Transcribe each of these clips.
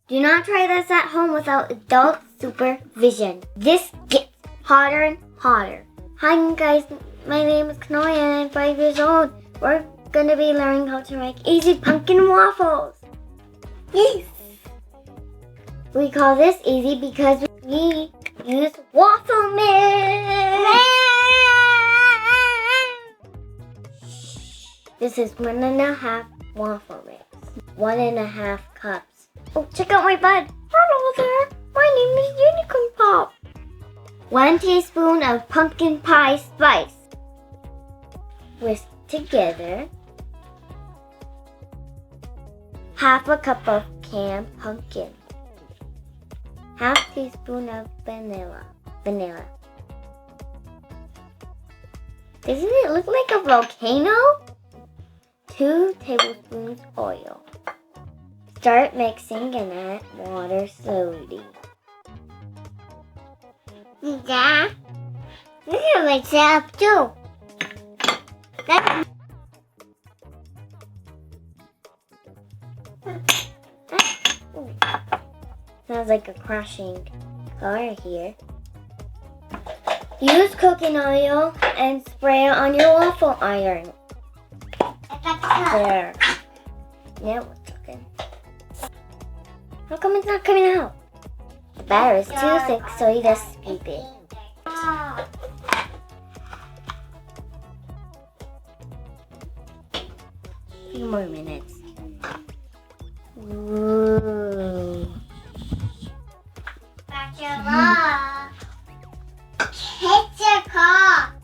Do not try this at home without adult supervision. This gets hotter and hotter. Hi guys, my name is Kanoe and I'm 5 years old. We're gonna be learning how to make easy pumpkin waffles. Yes! We call this easy because we use waffle mix. This is 1.5 waffle mix. 1.5 cups. Oh, check out my bud. Hello there. My name is Unicorn Pop. 1 teaspoon of pumpkin pie spice. Whisk together. Half a cup of canned pumpkin. Half teaspoon of vanilla. Doesn't it look like a volcano? 2 tablespoons oil. Start mixing and add water slowly. Yeah, you can mix it up too. Sounds like a crashing car here. Use cooking oil and spray it on your waffle iron. There. Now we're talking. How come it's not coming out? The batter is too thick, so you just scoop it. A few more minutes. Ooh. Spatula. Hit your car.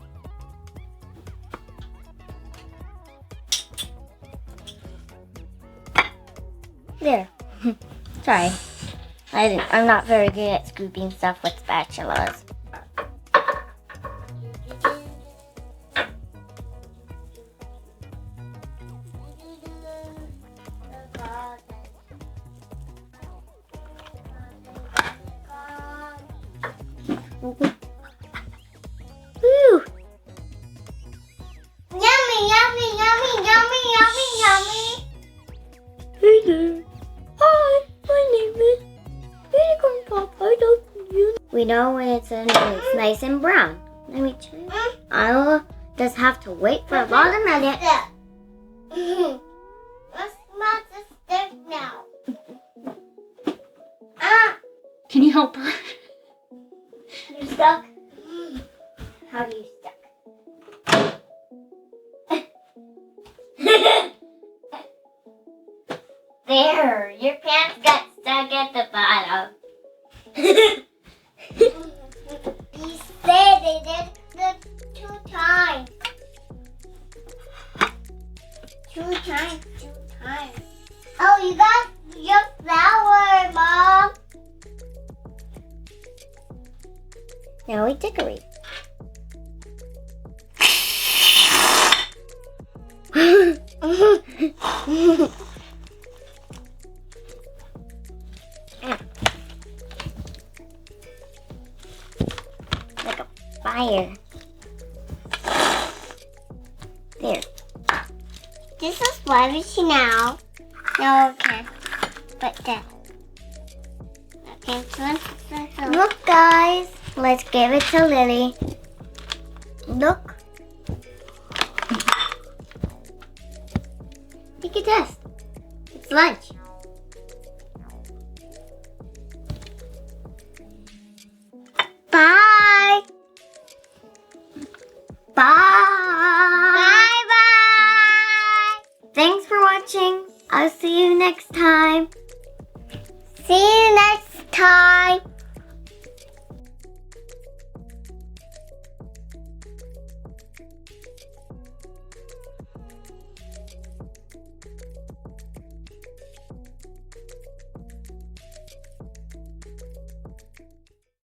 There. Sorry. I'm not very good at scooping stuff with spatulas. Woo! Yummy, yummy, yummy, yummy, yummy, yummy. Hey there. Hi, my name is Unicorn Pop. I love you. We know when it's nice and brown. Let me check. I'll just have to wait for about a minute. Let's smell the stick now. Can you help her? You stuck? How do you stuck? There, your pants got stuck at the bottom. You said they did it 2 times. 2 times. Oh, you got your flower, Mom. Now we decorate. Like a fire. There. This is flourishy now. No, okay. But then. Okay, so look, guys. Let's give it to Lily. Look. Take a test. It's lunch.